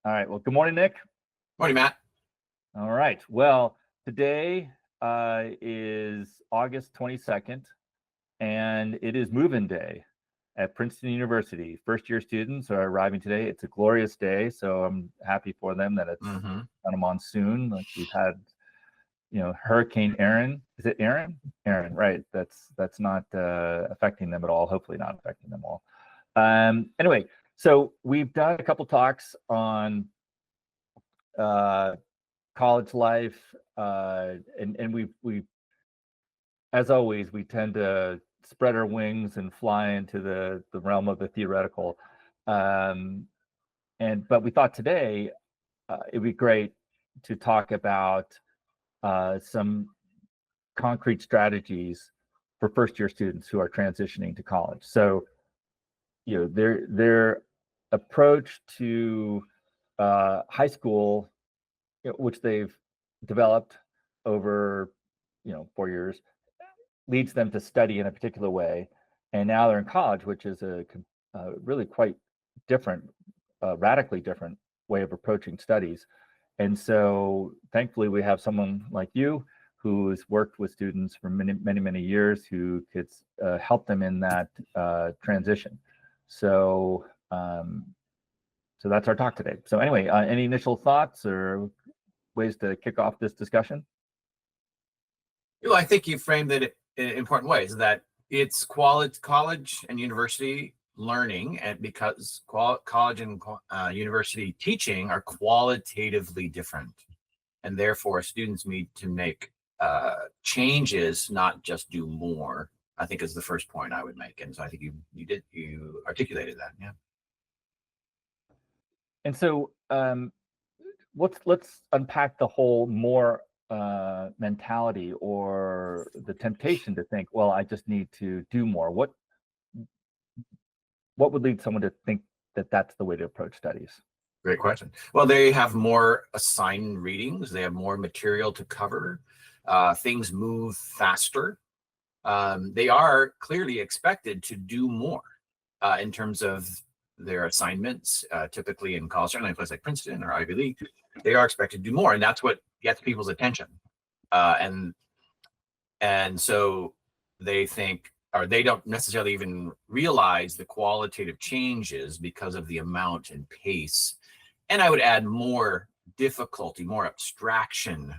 All right. Well, good morning, Nick. Morning, Matt. All right. Well, today is August 22nd, and it is move-in day at Princeton University. First-year students are arriving today. It's a glorious day, so I'm happy for them that it's on a monsoon. Like we've had, Hurricane Aaron. Is it Aaron? Aaron, right? That's not affecting them at all. Hopefully, not affecting them all. Anyway, so we've done a couple talks on college life, and we as always we tend to spread our wings and fly into the realm of the theoretical, but we thought today it'd be great to talk about some concrete strategies for first-year students who are transitioning to college. So their approach to high school, which they've developed over 4 years, leads them to study in a particular way, and now they're in college, which is a really quite different, radically different way of approaching studies. And so thankfully we have someone like you who's worked with students for many years who could help them in that transition. So that's our talk today. So anyway, any initial thoughts or ways to kick off this discussion? Well, I think you framed it in important ways, that it's college and university learning, and because college and university teaching are qualitatively different, and therefore students need to make changes, not just do more, I think is the first point I would make. And so I think you articulated that. Yeah. And so let's unpack the whole more mentality, or the temptation to think, well, I just need to do more. What would lead someone to think that that's the way to approach studies? Great question. Well, they have more assigned readings. They have more material to cover. Things move faster. They are clearly expected to do more in terms of their assignments. Typically in college, certainly in a place like Princeton or Ivy League, they are expected to do more, and that's what gets people's attention. And so they think, or they don't necessarily even realize the qualitative changes because of the amount and pace. And I would add more difficulty, more abstraction,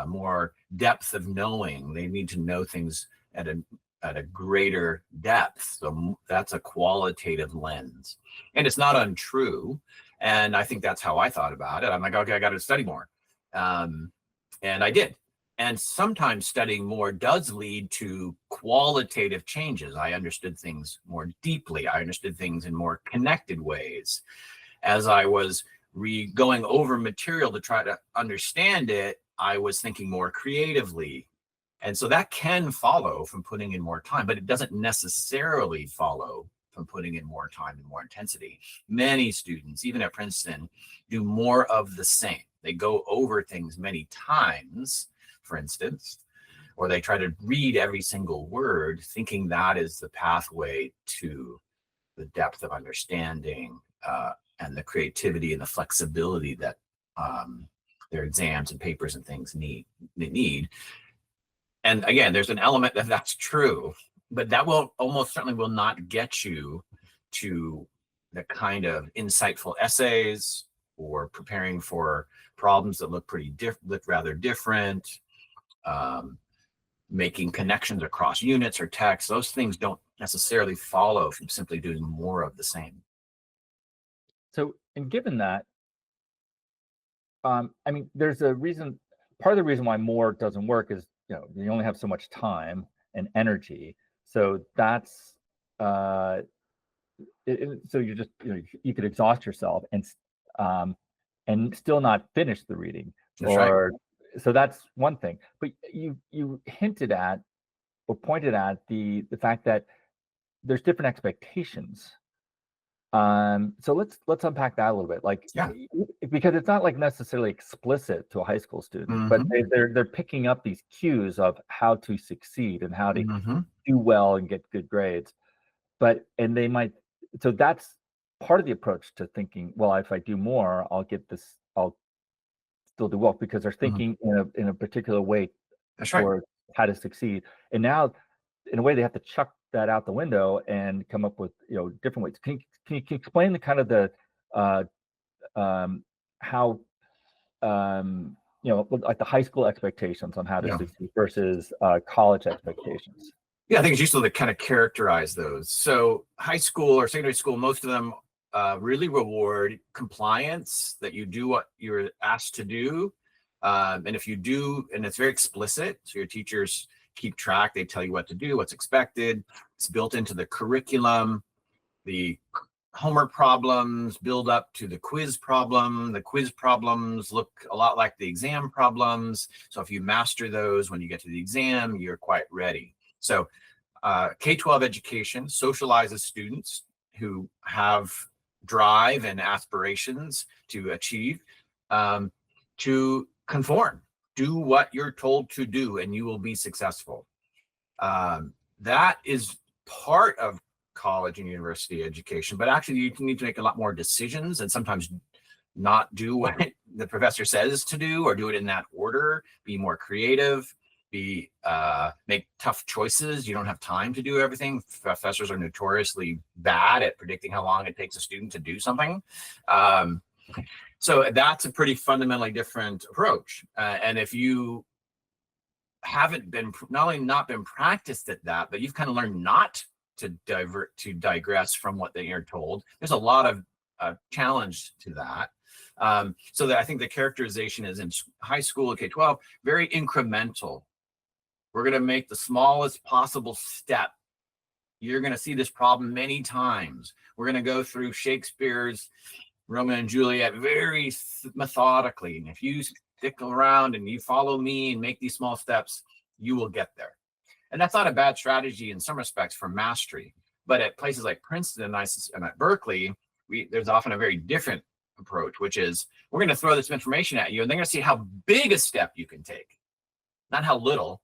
more depth of knowing. They need to know things at a greater depth. So that's a qualitative lens. And it's not untrue. And I think that's how I thought about it. I'm like, okay, I got to study more. And I did. And sometimes studying more does lead to qualitative changes. I understood things more deeply. I understood things in more connected ways. As I was going over material to try to understand it, I was thinking more creatively. And so that can follow from putting in more time, but it doesn't necessarily follow from putting in more time and more intensity. Many students, even at Princeton, do more of the same. They go over things many times, for instance, or they try to read every single word, thinking that is the pathway to the depth of understanding and the creativity and the flexibility that their exams and papers and things need. And again, there's an element that's true, but that almost certainly will not get you to the kind of insightful essays or preparing for problems that look rather different, making connections across units or texts. Those things don't necessarily follow from simply doing more of the same. So, and given that, I mean, there's a reason. Part of the reason why more doesn't work is you only have so much time and energy. So that's so you just you could exhaust yourself and still not finish the reading. That's right. So that's one thing. But you hinted at or pointed at the fact that there's different expectations. So let's unpack that a little bit, because it's not like necessarily explicit to a high school student, but they're picking up these cues of how to succeed and how to do well and get good grades. And they might, so that's part of the approach to thinking, well, if I do more, I'll get this, I'll still do well, because they're Mhm. thinking in a particular way That's right. toward how to succeed. And now, in a way, they have to chuck that out the window and come up with, different ways. Can you explain the kind of the uh, how like the high school expectations on how to Yeah. succeed versus college expectations? Yeah, I think it's useful to kind of characterize those. So high school or secondary school, most of them really reward compliance, that you do what you're asked to do. And if you do, and it's very explicit, so your teachers keep track, they tell you what to do, what's expected. It's built into the curriculum. The homework problems build up to the quiz problem. The quiz problems look a lot like the exam problems. So if you master those when you get to the exam, you're quite ready. So K-12 education socializes students who have drive and aspirations to achieve, to conform. Do what you're told to do, and you will be successful. That is part of college and university education, but actually you need to make a lot more decisions, and sometimes not do what the professor says to do, or do it in that order. Be more creative, make tough choices. You don't have time to do everything. Professors are notoriously bad at predicting how long it takes a student to do something. So that's a pretty fundamentally different approach. And if you haven't been, not only not been practiced at that, but you've kind of learned not to digress from what they are told, there's a lot of challenge to that. So that I think the characterization is in high school, K-12, very incremental. We're going to make the smallest possible step. You're going to see this problem many times. We're going to go through Shakespeare's Romeo and Juliet very methodically. And if you stick around and you follow me and make these small steps, you will get there. And that's not a bad strategy in some respects for mastery. But at places like Princeton and at Berkeley, there's often a very different approach, which is we're going to throw this information at you, and they're going to see how big a step you can take, not how little.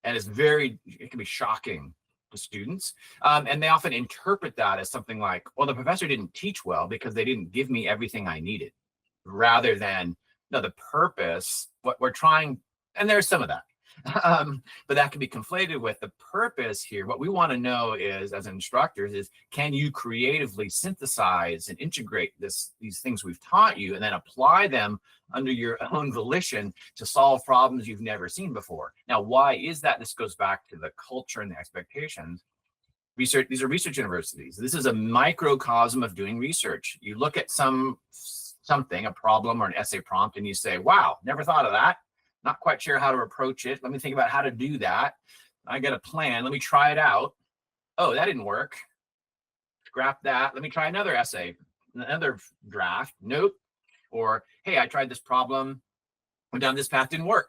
And it can be shocking to students. And they often interpret that as something like, well, the professor didn't teach well because they didn't give me everything I needed, rather than, no, the purpose, what we're trying, and there's some of that. But that can be conflated with the purpose here. What we want to know is, as instructors, is can you creatively synthesize and integrate these things we've taught you, and then apply them under your own volition to solve problems you've never seen before. Now, why is that? This goes back to the culture and the expectations. Research, these are research universities. This is a microcosm of doing research. You look at something, a problem or an essay prompt, and you say, wow, never thought of that. Not quite sure how to approach it. Let me think about how to do that. I got a plan. Let me try it out. Oh, that didn't work. Scrap that. Let me try another essay, another draft. Nope. Or, hey, I tried this problem, went down this path, didn't work.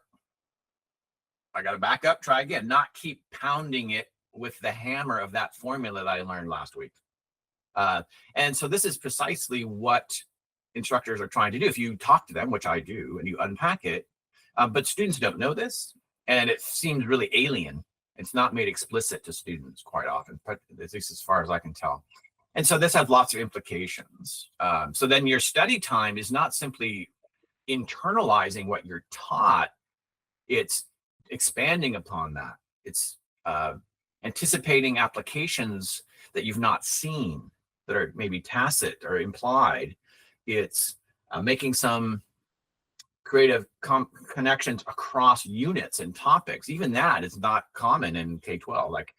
I got to back up, try again, not keep pounding it with the hammer of that formula that I learned last week. And so this is precisely what instructors are trying to do. If you talk to them, which I do, and you unpack it, but students don't know this, and it seems really alien. It's not made explicit to students quite often, at least as far as I can tell. And so this has lots of implications. So then your study time is not simply internalizing what you're taught, it's expanding upon that. It's anticipating applications that you've not seen, that are maybe tacit or implied. It's making some creative connections across units and topics. Even that is not common in K-12. Like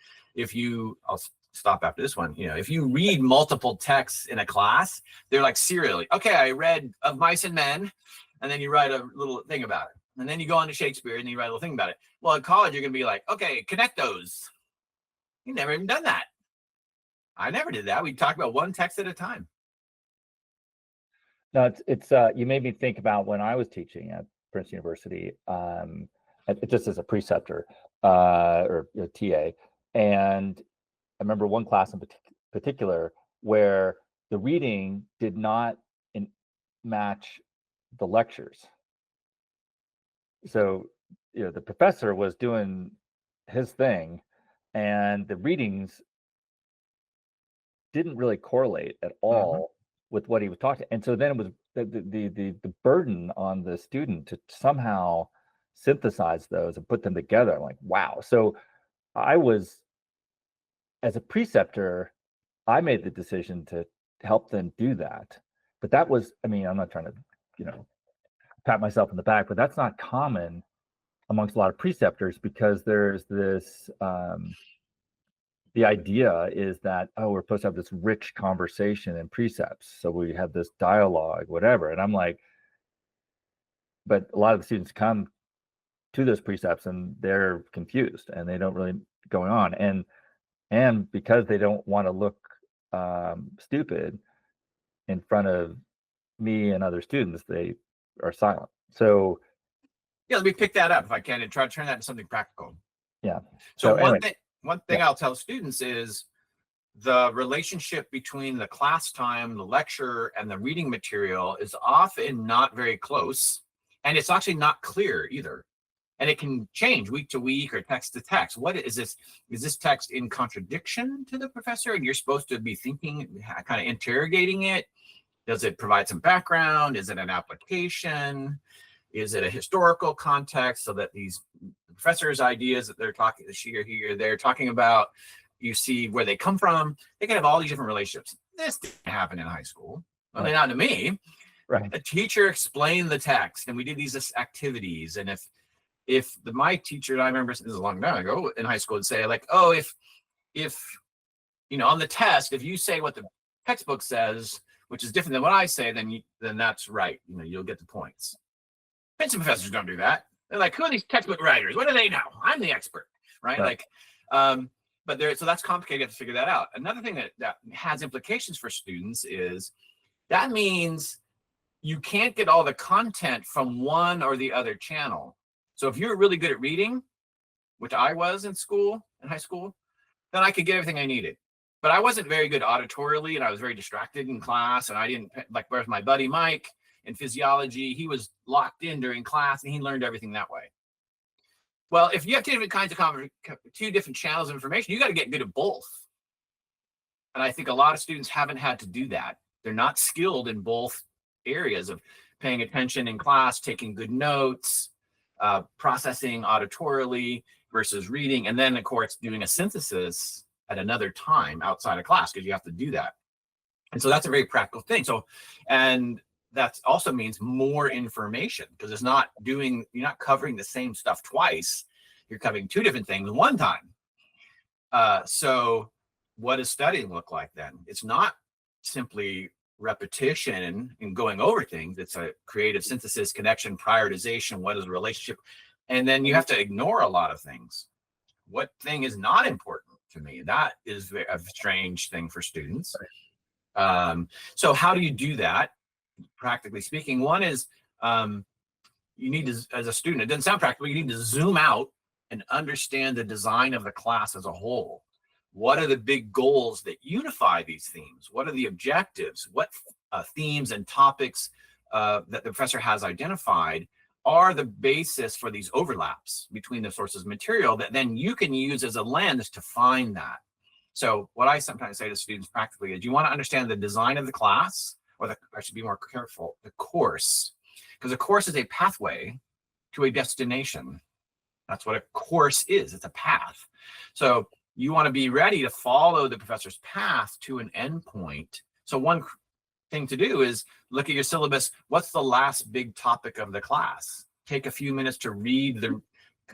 I'll stop after this one. If you read multiple texts in a class, they're like serially. Okay, I read Of Mice and Men, and then you write a little thing about it. And then you go on to Shakespeare and then you write a little thing about it. Well, in college, you're going to be like, okay, connect those. You've never even done that. I never did that. We talk about one text at a time. No, it's you made me think about when I was teaching at Princeton University, just as a preceptor or TA, and I remember one class in particular where the reading did not match the lectures. So, the professor was doing his thing, and the readings didn't really correlate at all with what he was talking. And so then it was the burden on the student to somehow synthesize those and put them together. I'm like, wow. So I was, as a preceptor, I made the decision to help them do that. But that was, I mean, I'm not trying to, pat myself in the back, but that's not common amongst a lot of preceptors, because there's this, the idea is that, oh, we're supposed to have this rich conversation in precepts. So we have this dialogue, whatever. And I'm like, but a lot of the students come to those precepts and they're confused and they don't really going on. And because they don't want to look stupid in front of me and other students, they are silent. So yeah, let me pick that up if I can and try to turn that into something practical. yeah. So anyway, one thing I'll tell students is the relationship between the class time, the lecture, and the reading material is often not very close, and it's actually not clear either. And it can change week to week or text to text. What is this? Is this text in contradiction to the professor? And you're supposed to be thinking, kind of interrogating it. Does it provide some background? Is it an application? Is it a historical context, so that these professors' ideas that they're talking, they're talking about, you see where they come from? They can have all these different relationships. This didn't happen in high school. Well, not to me. right. A teacher explained the text, and we did these activities. And if my teacher, I remember this is a long time ago in high school, would say like, oh, if on the test, if you say what the textbook says, which is different than what I say, then that's right. You'll get the points. Princeton professors don't do that. They're like, who are these textbook writers? What do they know? I'm the expert, right? Like, but so that's complicated. You have to figure that out. Another thing that has implications for students is that means you can't get all the content from one or the other channel. So if you're really good at reading, which I was in high school, then I could get everything I needed. But I wasn't very good auditorially, and I was very distracted in class, and I didn't, like, where's my buddy Mike in physiology? He was locked in during class, and he learned everything that way. Well, if you have two different channels of information, you got to get good at both. And I think a lot of students haven't had to do that. They're not skilled in both areas of paying attention in class, taking good notes, processing auditorily versus reading, and then of course doing a synthesis at another time outside of class, because you have to do that. And so that's a very practical thing. So, and that also means more information, because you're not covering the same stuff twice. You're covering two different things one time. So what does studying look like then? It's not simply repetition and going over things. It's a creative synthesis, connection, prioritization. What is the relationship? And then you have to ignore a lot of things. What thing is not important to me? That is a strange thing for students. So how do you do that? Practically speaking, one is you need to, as a student, it doesn't sound practical, you need to zoom out and understand the design of the class as a whole. What are the big goals that unify these themes? What are the objectives? What themes and topics that the professor has identified are the basis for these overlaps between the sources of material that then you can use as a lens to find that? So what I sometimes say to students practically is, you want to understand the design of the class, or I should be more careful, the course, because a course is a pathway to a destination. That's what a course is. It's a path. So you want to be ready to follow the professor's path to an endpoint. So one thing to do is look at your syllabus. What's the last big topic of the class? Take a few minutes to read the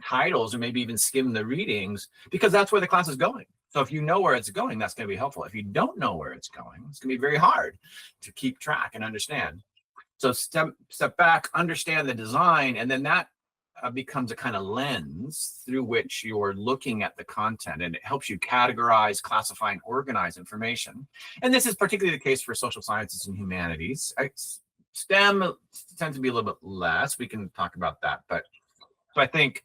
titles, or maybe even skim the readings, because that's where the class is going. So if you know where it's going, that's going to be helpful. If you don't know where it's going, it's going to be very hard to keep track and understand. So step back, understand the design, and then that becomes a kind of lens through which you're looking at the content, and it helps you categorize, classify, and organize information. And this is particularly the case for social sciences and humanities. STEM tends to be a little bit less. We can talk about that, but so I think,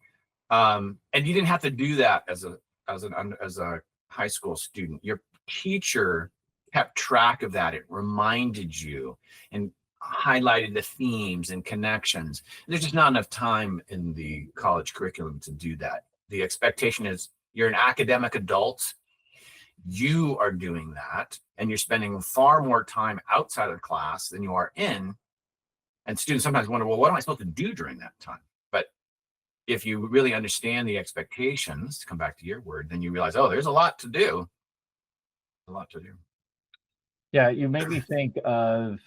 and you didn't have to do that as a high school student. Your teacher kept track of that. It reminded you and highlighted the themes and connections. There's just not enough time in the college curriculum to do that. The expectation is you're an academic adult. you are doing that, and you're spending far more time outside of the class than you are in. And students sometimes wonder, well, what am I supposed to do during that time? But if you really understand the expectations, to come back to your word, then you realize, oh, there's a lot to do. A lot to do. Yeah, you made me think of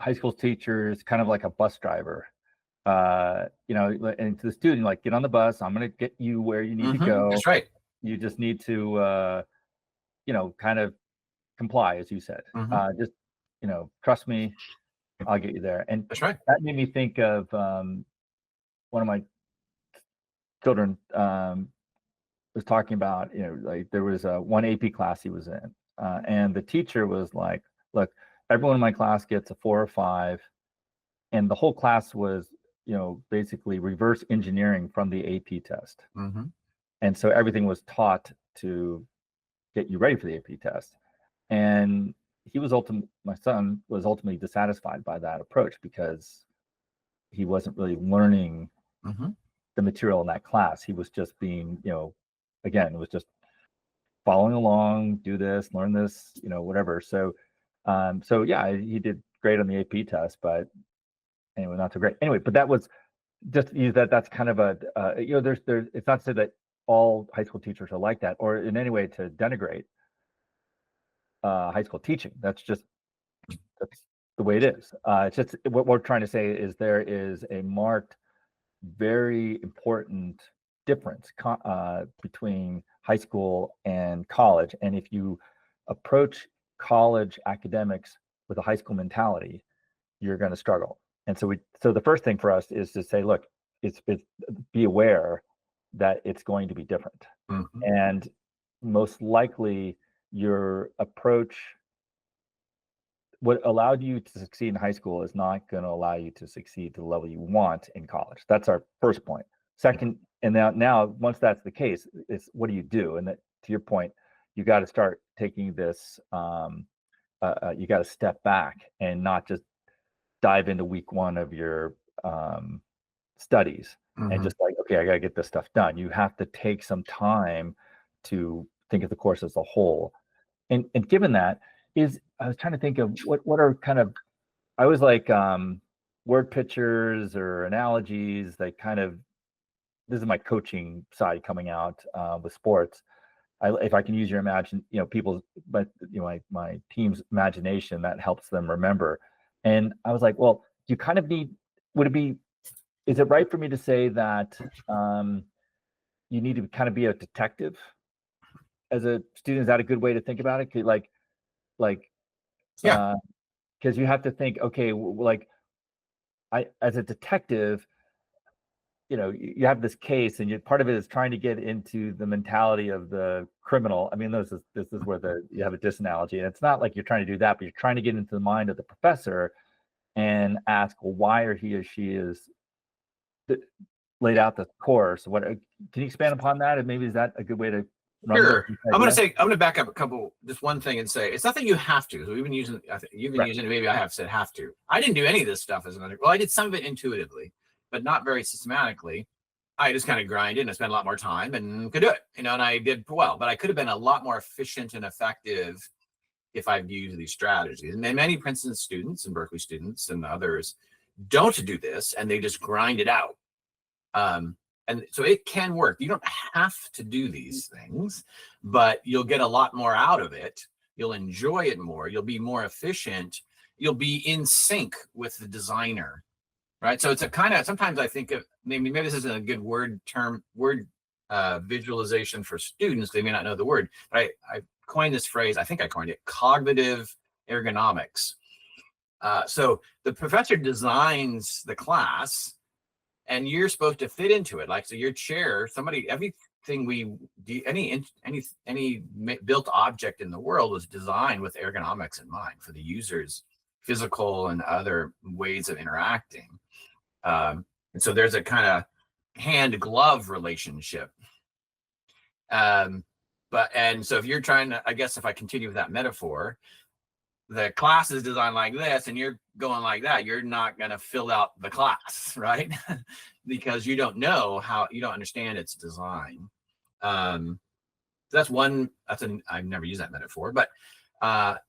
high school teachers kind of like a bus driver. And to the student, like, get on the bus, I'm going to get you where you need to go. That's right. You just need to, kind of comply, as you said. Just, trust me, I'll get you there. And that's right. That made me think of one of my children was talking about, like there was one AP class he was in, and the teacher was like, look, everyone in my class gets a 4 or 5, and the whole class was, basically reverse engineering from the AP test. And so everything was taught to get you ready for the AP test. And my son was ultimately dissatisfied by that approach because he wasn't really learning the material in that class. He was just being, again, it was just following along, do this, learn this, whatever. So yeah, he did great on the AP test, but anyway, not so great. Anyway, but that was just use that. That's kind of a, there's, it's not to say that all high school teachers are like that or in any way to denigrate high school teaching. That's the way it is. It's just what we're trying to say is there is a marked, very important difference between high school and college. And if you approach college academics with a high school mentality, you're going to struggle. And so the first thing for us is to say, look, it's be aware that it's going to be different. And most likely your approach, what allowed you to succeed in high school is not going to allow you to succeed to the level you want in college. That's our first point. Second, and now once that's the case, it's what do you do? And that, to your point, you got to start taking this, you got to step back and not just dive into week 1 of your studies and just like, okay, I got to get this stuff done. You have to take some time to think of the course as a whole. And given that, I was trying to think of what are kind of, I was like word pictures or analogies that kind of, this is my coaching side coming out with sports. If I can use your people's, but my team's imagination, that helps them remember. And I was like, well, you kind of need, is it right for me to say that you need to kind of be a detective as a student? Is that a good way to think about it? Yeah. Because you have to think, okay, as a detective, you have this case, and part of it is trying to get into the mentality of the criminal. I mean, this is where you have a disanalogy, and it's not like you're trying to do that, but you're trying to get into the mind of the professor and ask, well, why he or she is laid out the course. What can you expand upon that? And maybe is that a good way to run? Sure. I'm going to back up just one thing and say, it's not that you have to. So we've been using, you've been using it. Maybe I have said have to. I didn't do any of this stuff as an undergrad. Well, I did some of it intuitively, but not very systematically. I just kind of grinded and I spent a lot more time and could do it, and I did well, but I could have been a lot more efficient and effective if I'd used these strategies. And many Princeton students and Berkeley students and others don't do this, and they just grind it out. And so it can work. You don't have to do these things, but you'll get a lot more out of it. You'll enjoy it more. You'll be more efficient. You'll be in sync with the designer, right? So it's a kind of, sometimes I think of, maybe this isn't a good word visualization for students. They may not know the word, but I coined this phrase. I think I coined it cognitive ergonomics. So the professor designs the class, and you're supposed to fit into it. So your chair, everything we do, any built object in the world was designed with ergonomics in mind for the user's physical and other ways of interacting. And so there's a kind of hand-glove relationship. So if you're trying to, I guess if I continue with that metaphor, the class is designed like this and you're going like that, you're not going to fill out the class, right? Because you don't understand its design. that's one. I've never used that metaphor, but and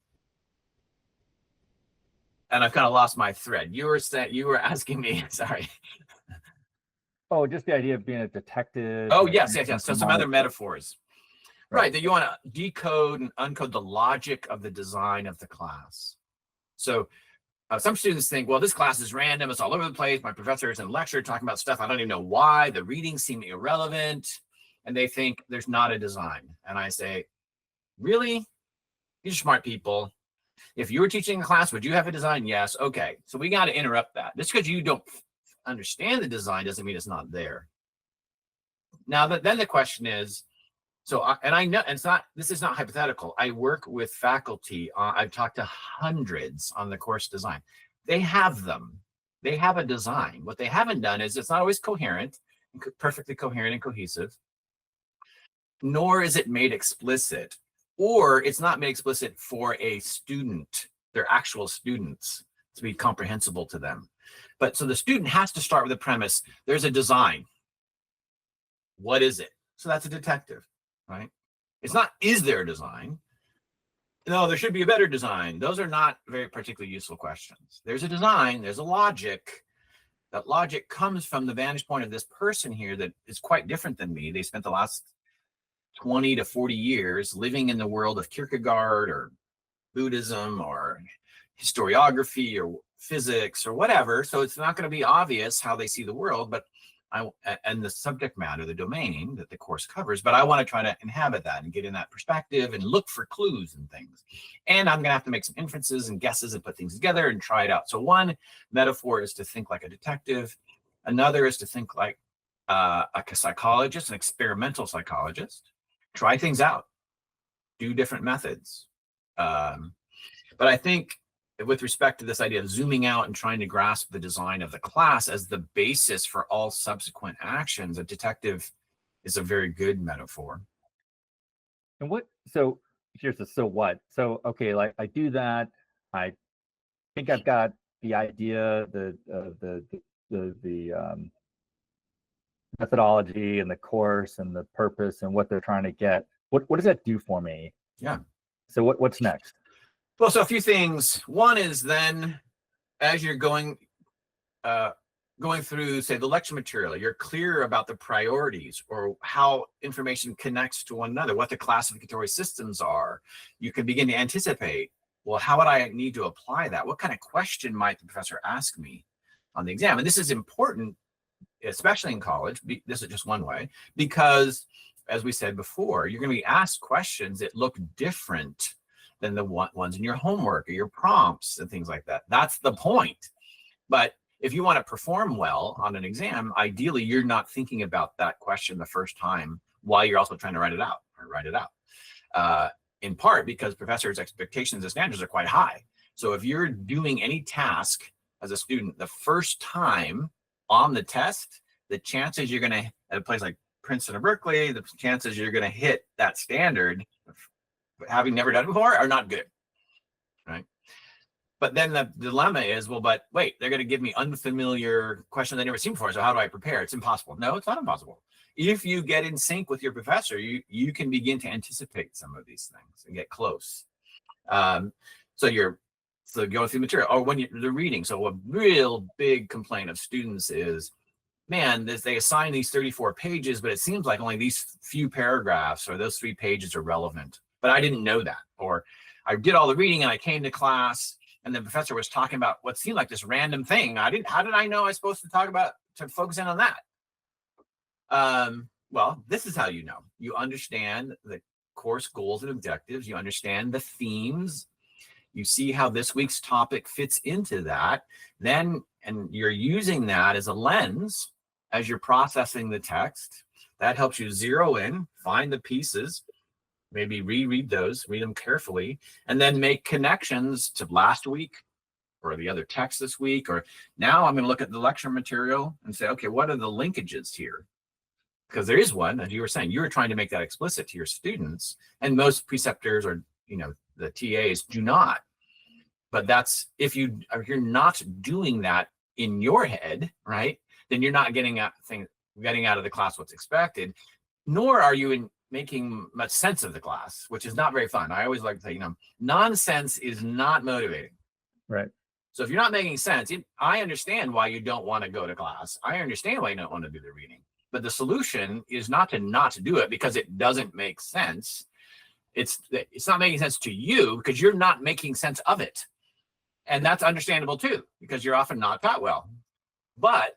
I've kind of lost my thread. You were asking me. Sorry. Oh, just the idea of being a detective. Oh, like, yes. So some other metaphors. Right, that you want to decode and uncode the logic of the design of the class. So some students think, well, this class is random. It's all over the place. My professor is in lecture talking about stuff I don't even know why. The readings seem irrelevant. And they think there's not a design. And I say, really? These are smart people. If you were teaching a class, would you have a design? Yes. Okay. So we got to interrupt that. Just because you don't understand the design doesn't mean it's not there. Now, then the question is, so, and I know, and this is not hypothetical. I work with faculty. I've talked to hundreds on the course design. They have them. They have a design. What they haven't done is it's not always coherent, perfectly coherent and cohesive, nor is it made explicit, or it's not made explicit for a student, their actual students, to be comprehensible to them. But so the student has to start with the premise, there's a design. What is it? So that's a detective. Right? It's not, is there a design? No, there should be a better design. Those are not very particularly useful questions. There's a design, there's a logic. That logic comes from the vantage point of this person here that is quite different than me. They spent the last 20 to 40 years living in the world of Kierkegaard or Buddhism or historiography or physics or whatever. So it's not going to be obvious how they see the world, but and the subject matter, the domain that the course covers, but I want to try to inhabit that and get in that perspective and look for clues and things. And I'm going to have to make some inferences and guesses and put things together and try it out. So one metaphor is to think like a detective. Another is to think like a psychologist, an experimental psychologist. Try things out, do different methods. But I think with respect to this idea of zooming out and trying to grasp the design of the class as the basis for all subsequent actions, a detective is a very good metaphor. And so here's the so what. So, okay, like I do that. I think I've got the idea, the methodology and the course and the purpose and what they're trying to get. What does that do for me? Yeah. So what's next? Well, so a few things. One is then as you're going through, say, the lecture material, you're clear about the priorities or how information connects to one another, what the classificatory systems are. You can begin to anticipate, well, how would I need to apply that? What kind of question might the professor ask me on the exam? And this is important, especially in college. This is just one way, because as we said before, you're going to be asked questions that look different than the ones in your homework or your prompts and things like that. That's the point. But if you want to perform well on an exam, ideally, you're not thinking about that question the first time while you're also trying to write it out. In part because professors' expectations and standards are quite high. So if you're doing any task as a student the first time on the test, the chances you're going to, at a place like Princeton or Berkeley, the chances you're going to hit that standard, having never done it before, are not good, right? But then the dilemma is, well, but wait, they're going to give me unfamiliar questions I've never seen before. So how do I prepare? It's impossible. No, it's not impossible. If you get in sync with your professor, you can begin to anticipate some of these things and get close. So going through material, or when you're reading. So a real big complaint of students is, man, they assign these 34 pages, but it seems like only these few paragraphs or those 3 pages are relevant. But I didn't know that. Or I did all the reading and I came to class and the professor was talking about what seemed like this random thing. How did I know I was supposed to focus in on that? Well, this is how you know. You understand the course goals and objectives. You understand the themes. You see how this week's topic fits into that. And you're using that as a lens as you're processing the text. That helps you zero in, find the pieces, maybe reread those, read them carefully, and then make connections to last week or the other text this week. Or now I'm going to look at the lecture material and say, okay, what are the linkages here? Because there is one, as you were saying, you were trying to make that explicit to your students, and most preceptors or the TAs do not. But that's if you're not doing that in your head, right? Then you're not getting out of the class what's expected, nor are you making much sense of the class, which is not very fun. I always like to say, nonsense is not motivating. Right. So if you're not making sense, I understand why you don't want to go to class. I understand why you don't want to do the reading. But the solution is not to do it because it doesn't make sense. It's not making sense to you because you're not making sense of it. And that's understandable too, because you're often not taught well. But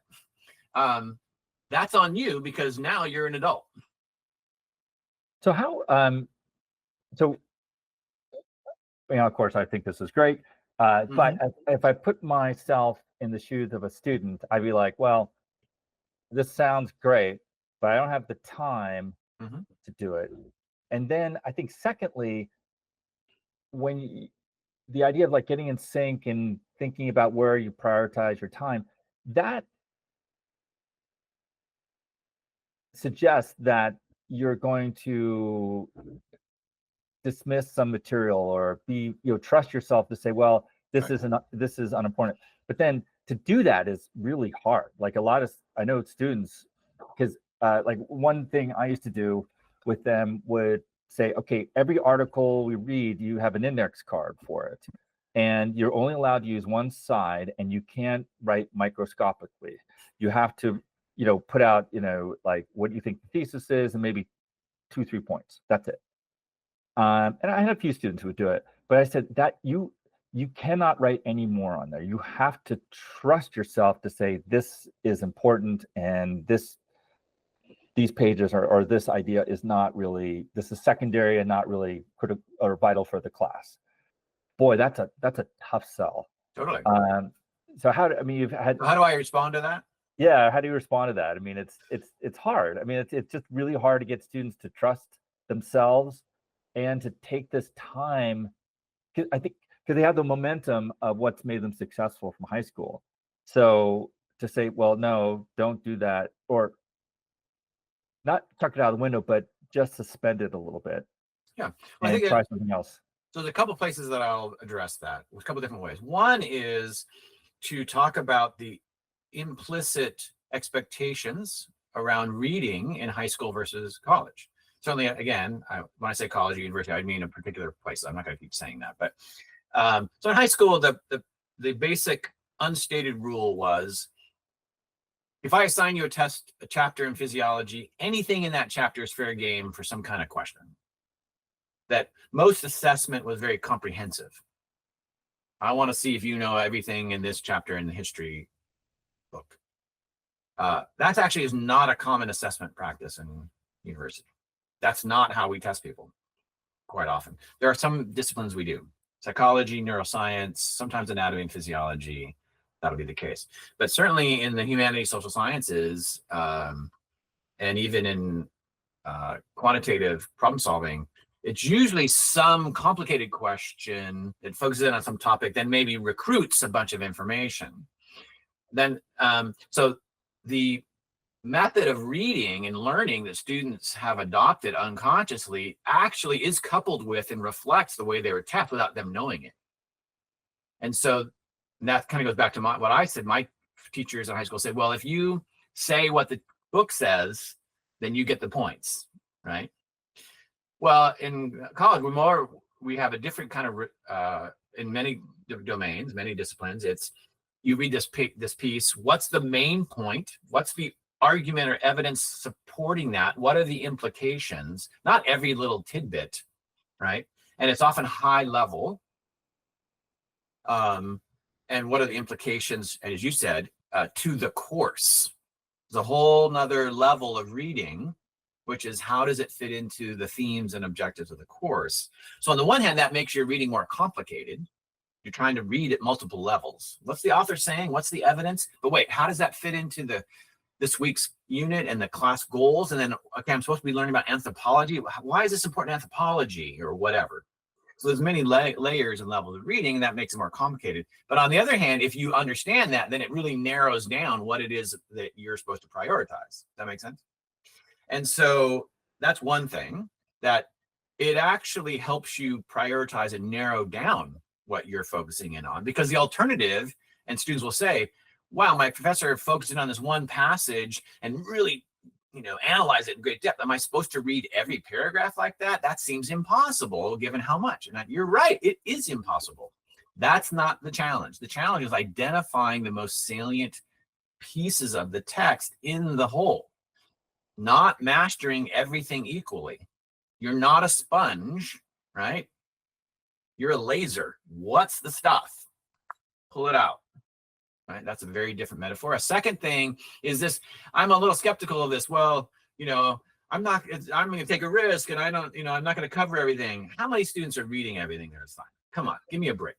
that's on you because now you're an adult. So of course, I think this is great. But if I put myself in the shoes of a student, I'd be like, well, this sounds great, but I don't have the time to do it. And then I think secondly, the idea of like getting in sync and thinking about where you prioritize your time, that suggests that you're going to dismiss some material or trust yourself to say, well, this is unimportant. But then to do that is really hard. Like I know students, because like one thing I used to do with them would say, okay, every article we read, you have an index card for it. And you're only allowed to use one side and you can't write microscopically. You have to, put out, like what you think the thesis is and maybe 2-3 points. That's it. And I had a few students who would do it, but I said that you cannot write any more on there. You have to trust yourself to say this is important and these pages or this idea is not really, this is secondary and not really critical or vital for the class. Boy, that's a tough sell. Totally. So how do I respond to that? Yeah, how do you respond to that? I mean, it's hard. I mean, it's just really hard to get students to trust themselves and to take this time. I think because they have the momentum of what's made them successful from high school. So to say, well, no, don't do that, or not chuck it out of the window, but just suspend it a little bit. Yeah, well, and try something else. So there's a couple places that I'll address that, a couple different ways. One is to talk about the implicit expectations around reading in high school versus college. Certainly, again, when I say college or university, I mean a particular place. I'm not going to keep saying that. But so in high school, the basic unstated rule was, if I assign you a chapter in physiology, anything in that chapter is fair game for some kind of question. That most assessment was very comprehensive. I want to see if you know everything in this chapter in the history book. That actually is not a common assessment practice in university. That's not how we test people quite often. There are some disciplines we do. Psychology, neuroscience, sometimes anatomy and physiology, that'll be the case. But certainly in the humanities, social sciences, and even in quantitative problem solving, it's usually some complicated question that focuses in on some topic, then maybe recruits a bunch of information. Then, so the method of reading and learning that students have adopted unconsciously actually is coupled with and reflects the way they were taught without them knowing it. And so that kind of goes back to what I said. My teachers in high school said, well, if you say what the book says, then you get the points, right? Well, in college, we have a different kind of, in many domains, many disciplines, it's, you read this piece, what's the main point? What's the argument or evidence supporting that? What are the implications? Not every little tidbit, right? And it's often high level. And what are the implications, as you said, to the course? There's a whole nother level of reading, which is how does it fit into the themes and objectives of the course? So on the one hand, that makes your reading more complicated. You're trying to read at multiple levels. What's the author saying? What's the evidence? But wait, how does that fit into this week's unit and the class goals? And then, okay, I'm supposed to be learning about anthropology. Why is this important, anthropology or whatever? So there's many layers and levels of reading, and that makes it more complicated. But on the other hand, if you understand that, then it really narrows down what it is that you're supposed to prioritize. Does that make sense? And so that's one thing, that it actually helps you prioritize and narrow down what you're focusing in on, because the alternative, and students will say, wow, my professor focused in on this one passage and really analyze it in great depth. Am I supposed to read every paragraph like that? That seems impossible given how much. And you're right, it is impossible. That's not the challenge. The challenge is identifying the most salient pieces of the text in the whole, not mastering everything equally. You're not a sponge, right? You're a laser. What's the stuff? Pull it out. Right? That's a very different metaphor. A second thing is this. I'm a little skeptical of this. Well, I'm going to take a risk, and I'm not going to cover everything. How many students are reading everything they're assigned? Come on, give me a break.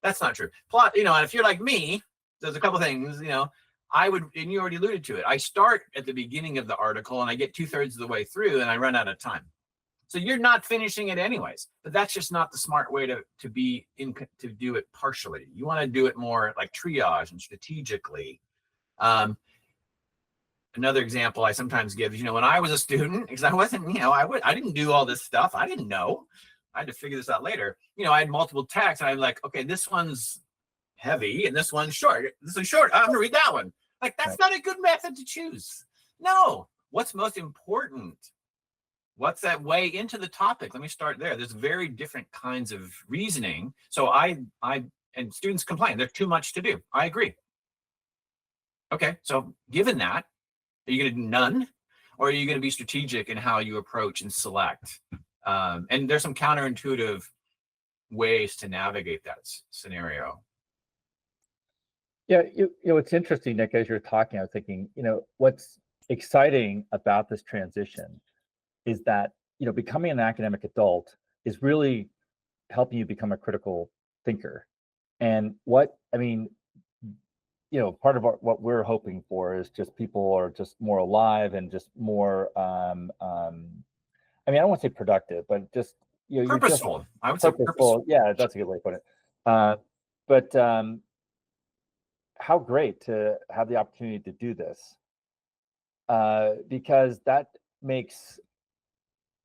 That's not true. Plot, and if you're like me, there's a couple things, I would, and you already alluded to it. I start at the beginning of the article and I get 2/3 of the way through and I run out of time. So you're not finishing it anyways, but that's just not the smart way to do it partially. You want to do it more like triage and strategically. Another example I sometimes give is, when I was a student, because I wasn't, I didn't do all this stuff. I didn't know. I had to figure this out later. I had multiple texts and I'm like, okay, this one's heavy and this one's short. This one's short. I'm gonna read that one. Like, that's not a good method to choose. No. What's most important? What's that way into the topic? Let me start there. There's very different kinds of reasoning. So and students complain, there's too much to do. I agree. Okay, so given that, are you going to do none, or are you going to be strategic in how you approach and select? And there's some counterintuitive ways to navigate that scenario. Yeah, it's interesting, Nick, as you're talking, I was thinking, what's exciting about this transition is that, becoming an academic adult is really helping you become a critical thinker. And part of what we're hoping for is just people are just more alive and just more, I don't want to say productive, but just, purposeful. I would say purposeful. Yeah, that's a good way to put it. But how great to have the opportunity to do this, because that makes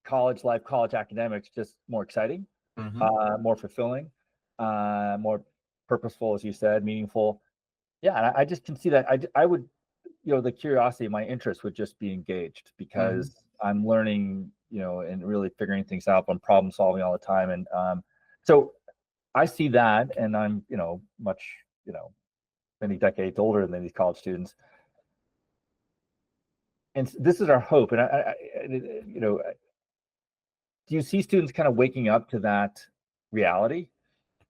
college life, college academics just more exciting, more fulfilling, more purposeful, as you said, meaningful. Yeah, and I just can see that. I would, the curiosity, my interest would just be engaged because I'm learning, and really figuring things out. I'm problem solving all the time, and so I see that, and I'm, much, many decades older than these college students, and this is our hope. And do you see students kind of waking up to that reality?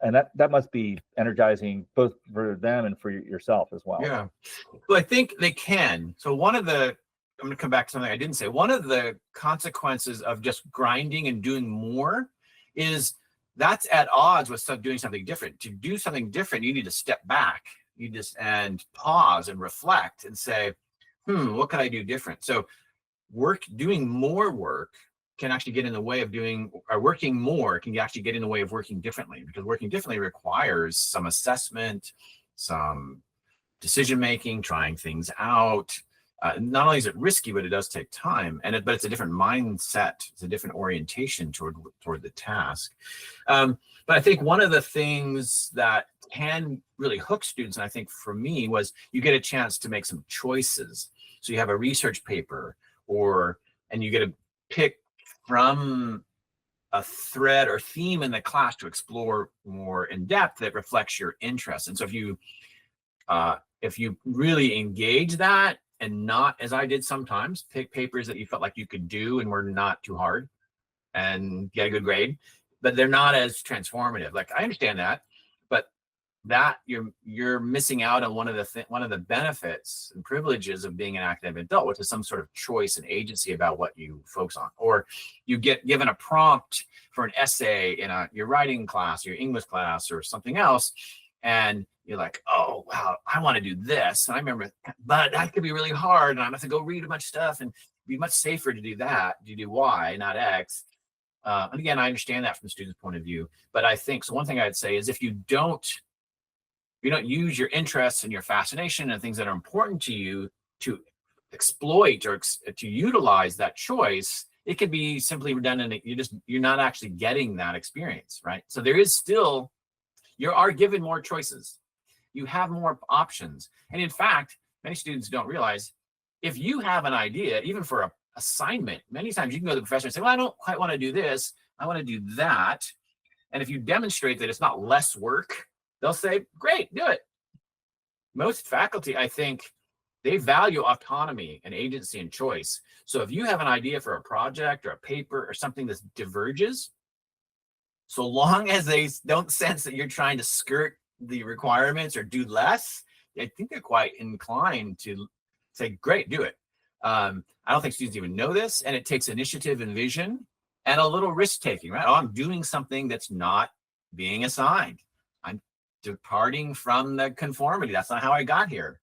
And that must be energizing both for them and for yourself as well. Yeah, well, I think they can. So I'm going to come back to something I didn't say. One of the consequences of just grinding and doing more is that's at odds with doing something different. To do something different, you need to step back. And pause and reflect and say, what can I do different? So doing more work can actually get in the way of working more can actually get in the way of working differently, because working differently requires some assessment, some decision-making, trying things out. Not only is it risky, but it does take time, but it's a different mindset. It's a different orientation toward the task. But I think one of the things that can really hook students, and I think for me, was you get a chance to make some choices. So you have a research paper, and you get to pick from a thread or theme in the class to explore more in depth that reflects your interest. And so if you really engage that, and not, as I did sometimes, pick papers that you felt like you could do and were not too hard and get a good grade, but they're not as transformative. Like, I understand that, but that you're missing out on one of the benefits and privileges of being an academic adult, which is some sort of choice and agency about what you focus on. Or you get given a prompt for an essay in your writing class, your English class, or something else, and you're like, oh, wow, I want to do this. And I remember, but that could be really hard, and I'm going to have to go read a bunch of stuff, and it'd be much safer to do that, to do Y, not X. And again, I understand that from the student's point of view. But I think, so one thing I'd say is, if you don't use your interests and your fascination and things that are important to you to exploit or to utilize that choice, it could be simply redundant. You're not actually getting that experience, right? So there is still, you are given more choices. You have more options. And in fact, many students don't realize if you have an idea, even for a assignment, many times you can go to the professor and say, well, I don't quite want to do this. I want to do that. And if you demonstrate that it's not less work, they'll say, great, do it. Most faculty, I think, they value autonomy and agency and choice. So if you have an idea for a project or a paper or something that diverges, so long as they don't sense that you're trying to skirt the requirements or do less, I think they're quite inclined to say, great, do it. I don't think students even know this, and it takes initiative and vision and a little risk taking, right? Oh, I'm doing something that's not being assigned. I'm departing from the conformity. That's not how I got here.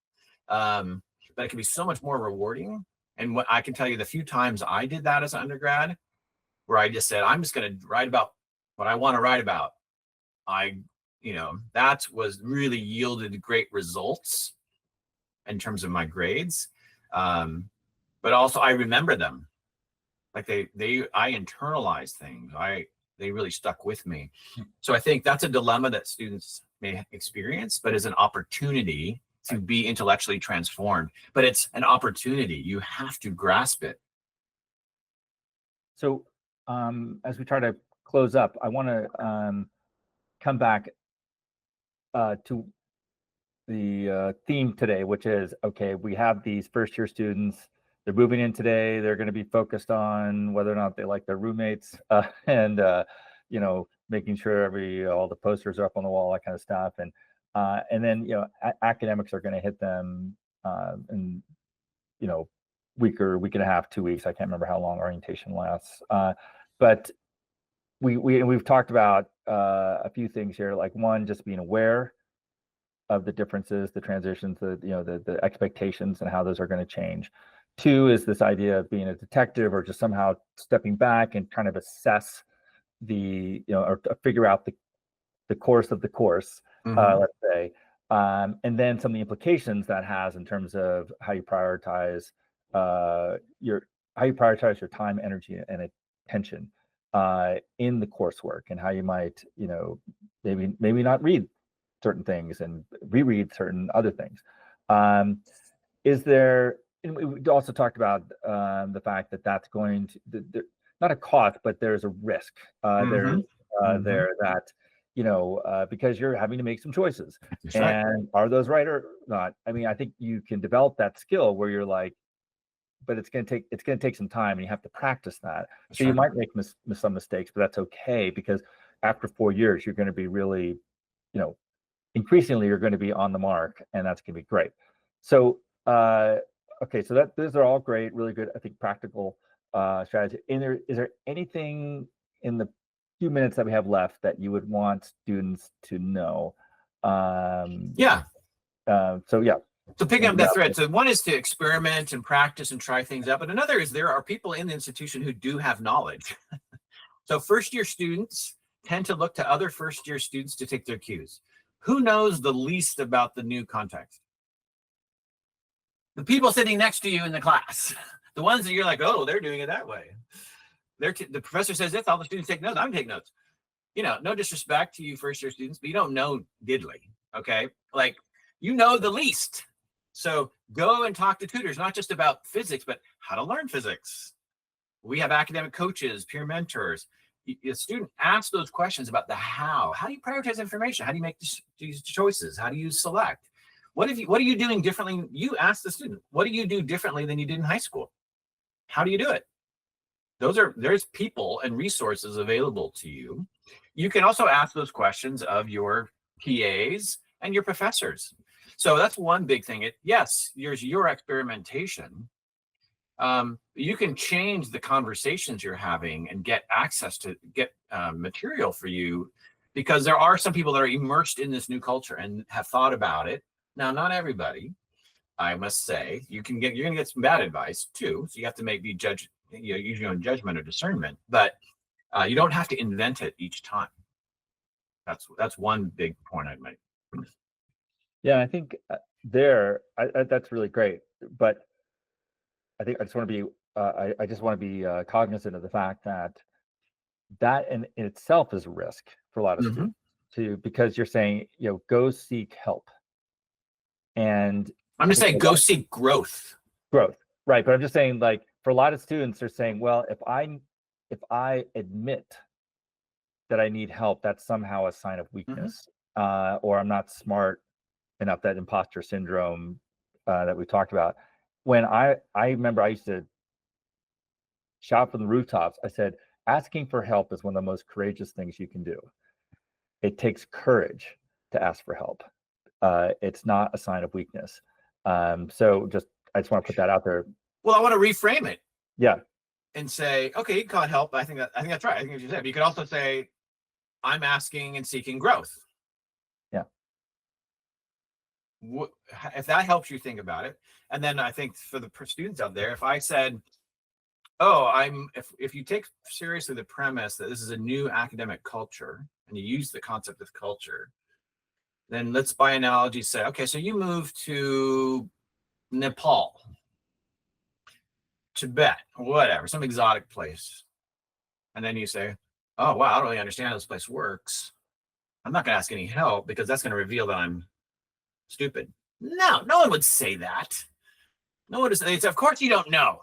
But it can be so much more rewarding. And what I can tell you, the few times I did that as an undergrad, where I just said, I'm just going to write about what I want to write about. That was really yielded great results in terms of my grades. But also I remember them. Like I internalized things. They really stuck with me. So I think that's a dilemma that students may experience, but is an opportunity to be intellectually transformed. But it's an opportunity. You have to grasp it. So as we try to close up, I want to come back to the theme today, which is, okay, we have these first year students. They're moving in today. They're going to be focused on whether or not they like their roommates and making sure all the posters are up on the wall, that kind of stuff. And then, academics are going to hit them in, week and a half, 2 weeks. I can't remember how long orientation lasts. But we've talked about a few things here, like one, just being aware of the differences, the transitions, the expectations and how those are going to change. Two is this idea of being a detective or just somehow stepping back and kind of assess or figure out the course of the course, let's say. And then some of the implications that has in terms of how you prioritize your time, energy, and attention in the coursework, and how you might, maybe not read certain things and reread certain other things. And we also talked about the fact that that's going to, not a cost, but there's a risk there that, because you're having to make some choices. That's and right. Are those right or not? I mean, I think you can develop that skill where you're like, but it's going to take some time, and you have to practice that. That's so right. You might make some mistakes, but that's okay, because after 4 years, you're going to be really, increasingly you're going to be on the mark, and that's going to be great. So, okay, so those are all great, really good, I think, practical strategy. Is there anything in the few minutes that we have left that you would want students to know? So picking up that thread, so one is to experiment and practice and try things out, but another is there are people in the institution who do have knowledge. So first year students tend to look to other first year students to take their cues. Who knows the least about the new context? The people sitting next to you in the class, the ones that you're like, oh, they're doing it that way. The professor says this, all the students take notes, I'm taking notes. No disrespect to you first year students, but you don't know diddly, okay? Like, the least. So go and talk to tutors, not just about physics, but how to learn physics. We have academic coaches, peer mentors. The student asks those questions about the how. How do you prioritize information? How do you make these choices? How do you select? What are you doing differently? You ask the student, what do you do differently than you did in high school? How do you do it? There's people and resources available to you. You can also ask those questions of your PAs and your professors. So that's one big thing. Yes, there's your experimentation. You can change the conversations you're having and get access to material for you, because there are some people that are immersed in this new culture and have thought about it. Now, not everybody, I must say. You're going to get some bad advice too. So you have to use your own judgment or discernment, but you don't have to invent it each time. That's one big point I'd make. Yeah, I think that's really great, but I think I just want to be cognizant of the fact that in itself is a risk for a lot of students because you're saying, go seek help. And I'm going to say, go seek growth. Right, but I'm just saying, like, for a lot of students, they're saying, well, if I admit that I need help, that's somehow a sign of weakness, or I'm not smart enough, that imposter syndrome that we talked about. When I remember I used to shout from the rooftops, I said, asking for help is one of the most courageous things you can do. It takes courage to ask for help. It's not a sign of weakness. So I just want to put that out there. Well, I want to reframe it. Yeah. And say, okay, you can call it help. I think that's right. I think what you said. But you could also say, I'm asking and seeking growth. Yeah. If that helps you think about it. And then I think for the students out there, if I said, oh, if you take seriously the premise that this is a new academic culture and you use the concept of culture, then let's by analogy say, okay, so you move to Nepal, Tibet, whatever, some exotic place. And then you say, oh, wow, I don't really understand how this place works. I'm not going to ask any help because that's going to reveal that I'm stupid. No one would say that. No one would say, of course you don't know.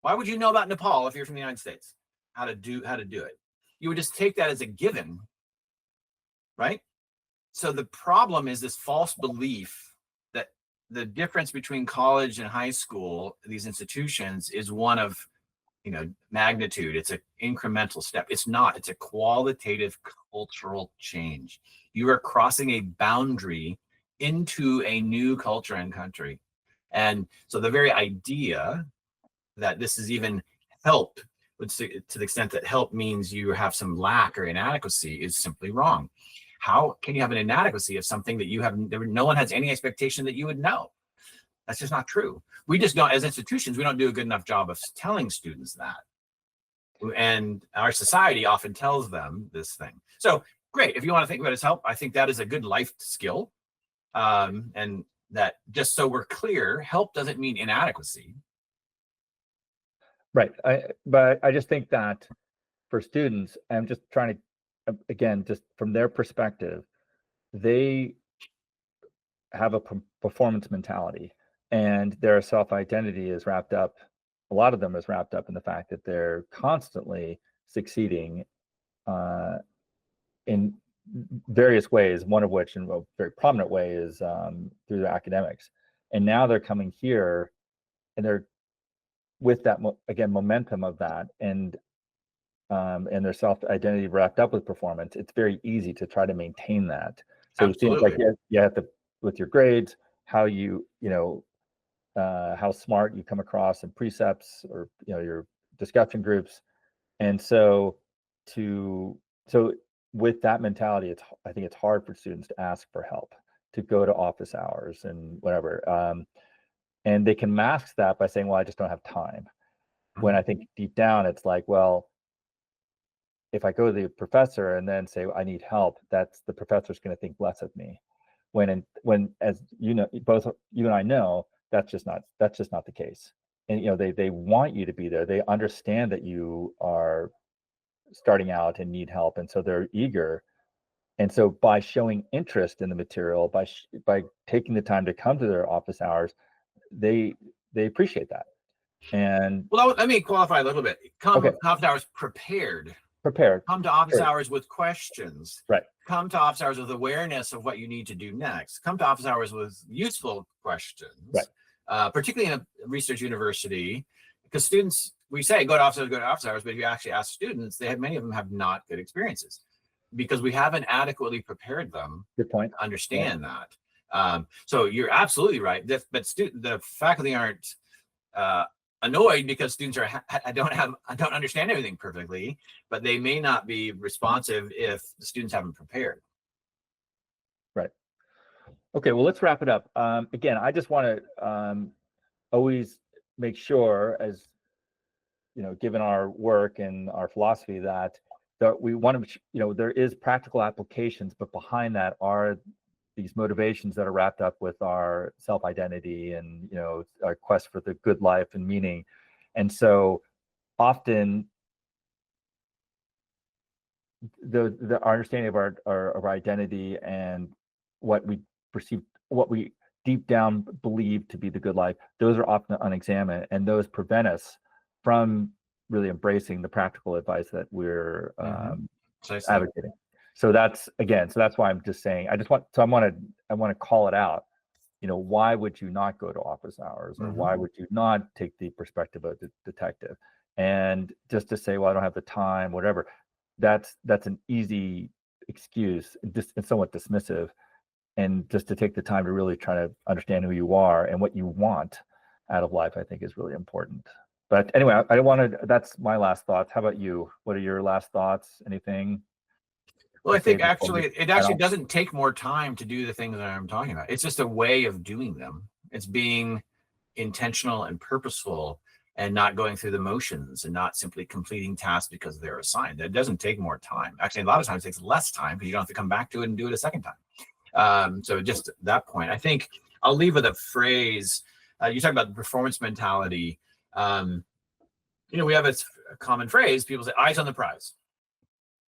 Why would you know about Nepal if you're from the United States? How to do it. You would just take that as a given, right? So the problem is this false belief that the difference between college and high school, these institutions, is one of magnitude. It's an incremental step. It's not. It's a qualitative cultural change. You are crossing a boundary into a new culture and country. And so the very idea that this is even help, to the extent that help means you have some lack or inadequacy, is simply wrong. How can you have an inadequacy of something that no one has any expectation that you would know? That's just not true. We just don't, as institutions, we don't do a good enough job of telling students that. And our society often tells them this thing. So great, if you want to think about it as help, I think that is a good life skill. And that, just so we're clear, help doesn't mean inadequacy. Right. But I just think that for students, I'm just trying to, again, just from their perspective, they have a performance mentality, and their self-identity is wrapped up, a lot of them is wrapped up in the fact that they're constantly succeeding in various ways, one of which, in a very prominent way, is through their academics. And now they're coming here and they're with that, again, momentum of that, and their self-identity wrapped up with performance. It's very easy to try to maintain that. So it seems like you have to, with your grades, how how smart you come across in precepts, or your discussion groups. And so with that mentality, I think it's hard for students to ask for help, to go to office hours and whatever. And they can mask that by saying, well, I just don't have time. When I think deep down, it's like, well, if I go to the professor and then say I need help, that's the professor's going to think less of me. When as both you and I know, that's just not the case. And they want you to be there. They understand that you are starting out and need help, and so they're eager. And so by showing interest in the material, by taking the time to come to their office hours, they appreciate that. And well, let me qualify a little bit. Come okay. office hours prepared. Come to office hours with questions. Right. Come to office hours with awareness of what you need to do next. Come to office hours with useful questions. Right. Particularly in a research university, because students, we say go to office hours, but if you actually ask students, many of them have not good experiences because we haven't adequately prepared them. Good point. To understand that. So you're absolutely right. But the faculty aren't annoyed because students don't understand everything perfectly, but they may not be responsive if the students haven't prepared. Right. Okay, well, let's wrap it up. Again, I just want to always make sure, as given our work and our philosophy, that we want to, there is practical applications, but behind that are these motivations that are wrapped up with our self-identity and our quest for the good life and meaning. And so often our understanding of our identity and what we perceive, what we deep down believe to be the good life, those are often unexamined, and those prevent us from really embracing the practical advice that we're advocating. So that's why I'm just saying, I want to call it out. Why would you not go to office hours, or why would you not take the perspective of the detective? And just to say, well, I don't have the time, whatever, that's an easy excuse, and somewhat dismissive. And just to take the time to really try to understand who you are and what you want out of life, I think is really important. But anyway, that's my last thoughts. How about you? What are your last thoughts? Anything? Well, I think it actually doesn't take more time to do the things that I'm talking about. It's just a way of doing them. It's being intentional and purposeful, and not going through the motions, and not simply completing tasks because they're assigned. It doesn't take more time. Actually, a lot of times it takes less time because you don't have to come back to it and do it a second time. So just that point, I think I'll leave with a phrase. You talk about the performance mentality. We have a common phrase. People say, eyes on the prize.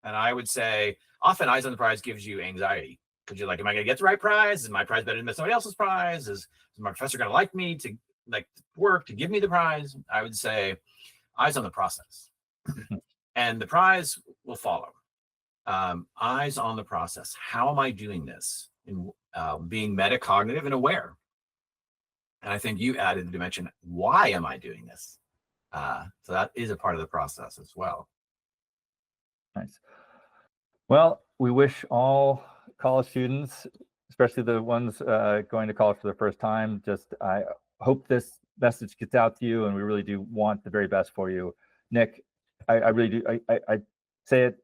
And I would say, often eyes on the prize gives you anxiety, because you're like, am I going to get the right prize? Is my prize better than somebody else's prize? Is my professor going to like me to work to give me the prize? I would say, eyes on the process, and the prize will follow. Eyes on the process. How am I doing this? In being metacognitive and aware. And I think you added the dimension, why am I doing this? So that is a part of the process as well. Nice. Well, we wish all college students, especially the ones going to college for the first time, I hope this message gets out to you, and we really do want the very best for you. Nic, I really do. I say it,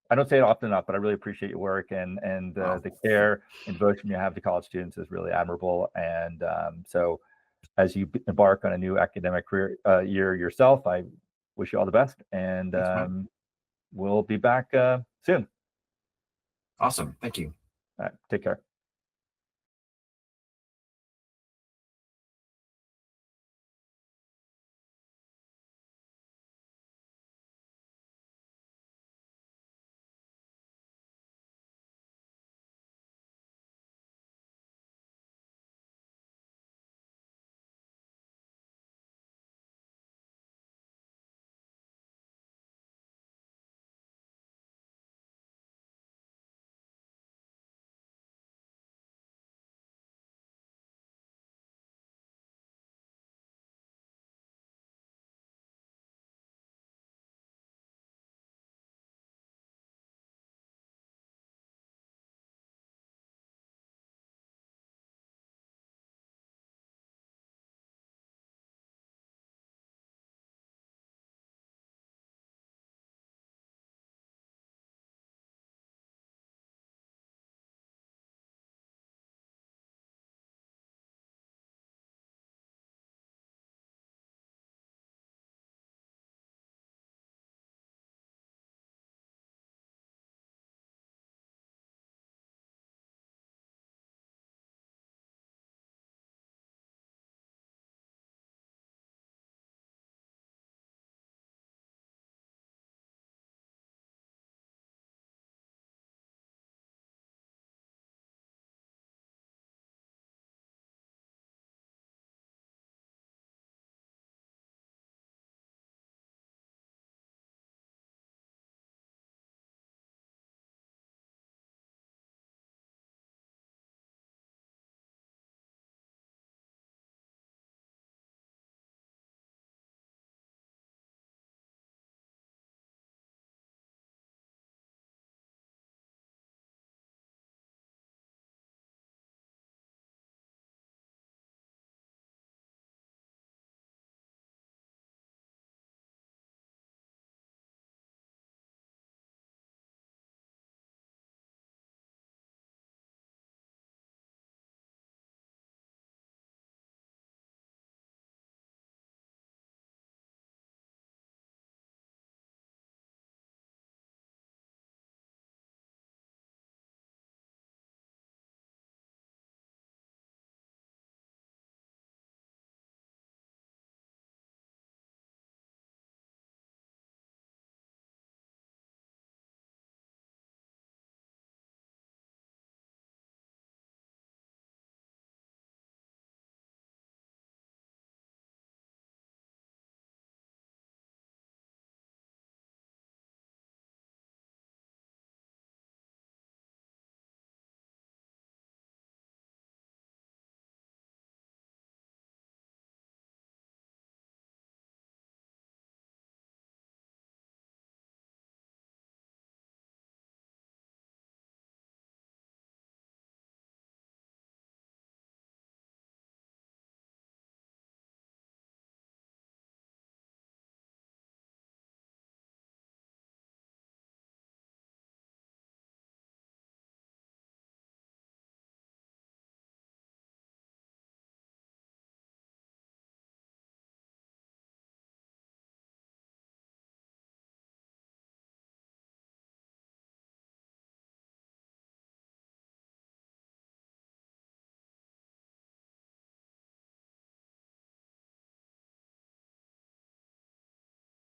I don't say it often enough, but I really appreciate your work, and the care and devotion you have to college students is really admirable. And so as you embark on a new academic career year yourself, I wish you all the best, and we'll be back soon. Awesome. Thank you. All right, take care.